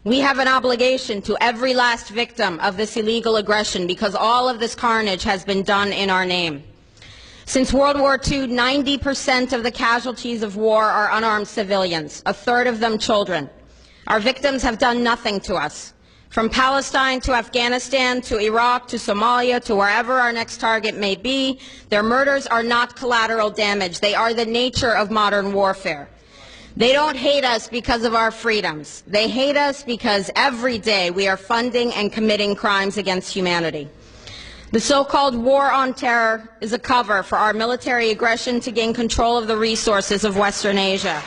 We have an obligation to every last victim of this illegal aggression because all of this carnage has been done in our name. Since World War II, 90% of the casualties of war are unarmed civilians, a third of them children. Our victims have done nothing to us. From Palestine to Afghanistan to Iraq to Somalia to wherever our next target may be, their murders are not collateral damage. They are the nature of modern warfare. They don't hate us because of our freedoms. They hate us because every day we are funding and committing crimes against humanity. The so-called war on terror is a cover for our military aggression to gain control of the resources of Western Asia.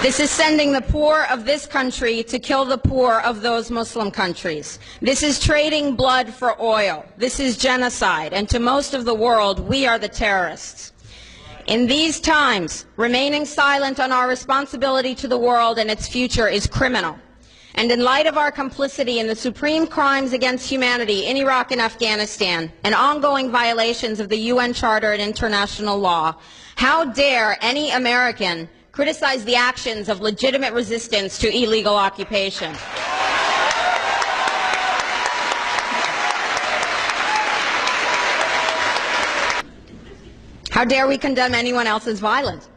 This is sending the poor of this country to kill the poor of those Muslim countries. This is trading blood for oil. This is genocide. And to most of the world, we are the terrorists. In these times, remaining silent on our responsibility to the world and its future is criminal. And in light of our complicity in the supreme crimes against humanity in Iraq and Afghanistan and ongoing violations of the UN Charter and international law, how dare any American criticize the actions of legitimate resistance to illegal occupation? How dare we condemn anyone else's violence?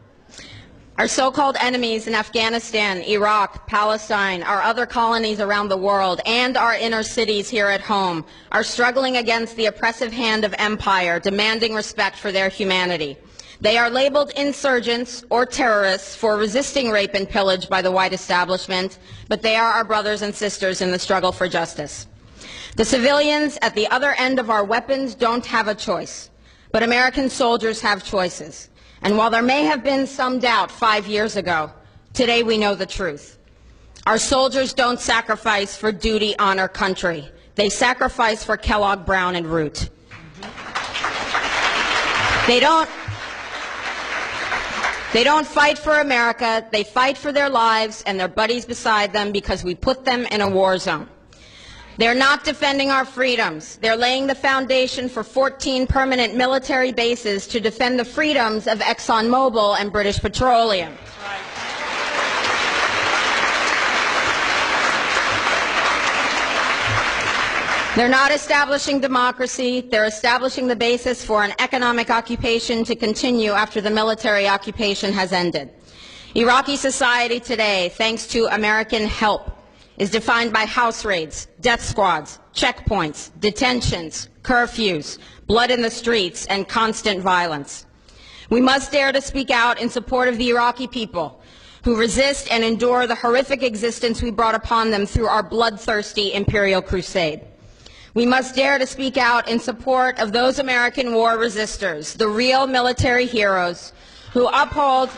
Our so-called enemies in Afghanistan, Iraq, Palestine, our other colonies around the world, and our inner cities here at home are struggling against the oppressive hand of empire, demanding respect for their humanity. They are labeled insurgents or terrorists for resisting rape and pillage by the white establishment, but they are our brothers and sisters in the struggle for justice. The civilians at the other end of our weapons don't have a choice, but American soldiers have choices. And while there may have been some doubt 5 years ago, today we know the truth. Our soldiers don't sacrifice for duty, honor, country. They sacrifice for Kellogg, Brown, and Root. They don't fight for America. They fight for their lives and their buddies beside them because we put them in a war zone. They're not defending our freedoms. They're laying the foundation for 14 permanent military bases to defend the freedoms of ExxonMobil and British Petroleum. They're not establishing democracy. They're establishing the basis for an economic occupation to continue after the military occupation has ended. Iraqi society today, thanks to American help, is defined by house raids, death squads, checkpoints, detentions, curfews, blood in the streets, and constant violence. We must dare to speak out in support of the Iraqi people who resist and endure the horrific existence we brought upon them through our bloodthirsty imperial crusade. We must dare to speak out in support of those American war resistors, the real military heroes who uphold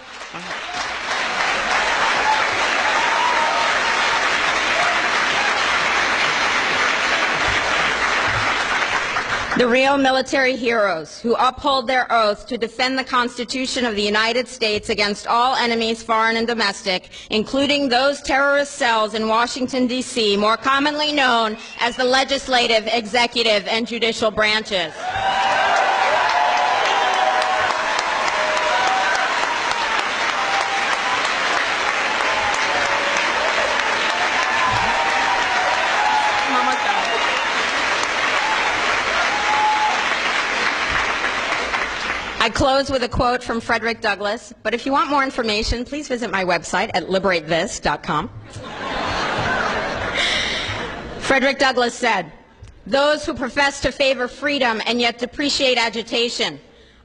their oath to defend the Constitution of the United States against all enemies, foreign and domestic, including those terrorist cells in Washington, D.C., more commonly known as the legislative, executive, and judicial branches. I close with a quote from Frederick Douglass, but if you want more information, please visit my website at liberatethis.com. Frederick Douglass said, "Those who profess to favor freedom and yet depreciate agitation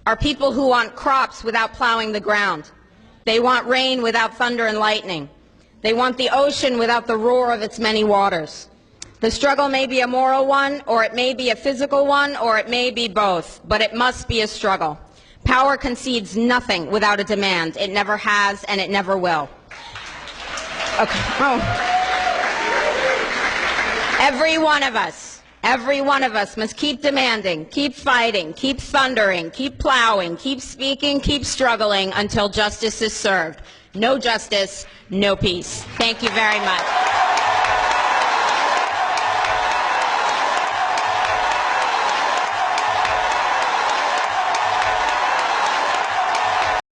are people who want crops without plowing the ground. They want rain without thunder and lightning. They want the ocean without the roar of its many waters. The struggle may be a moral one, or it may be a physical one, or it may be both, but it must be a struggle. Power concedes nothing without a demand. It never has, and it never will." Okay. Oh. Every one of us must keep demanding, keep fighting, keep thundering, keep plowing, keep speaking, keep struggling until justice is served. No justice, no peace. Thank you very much.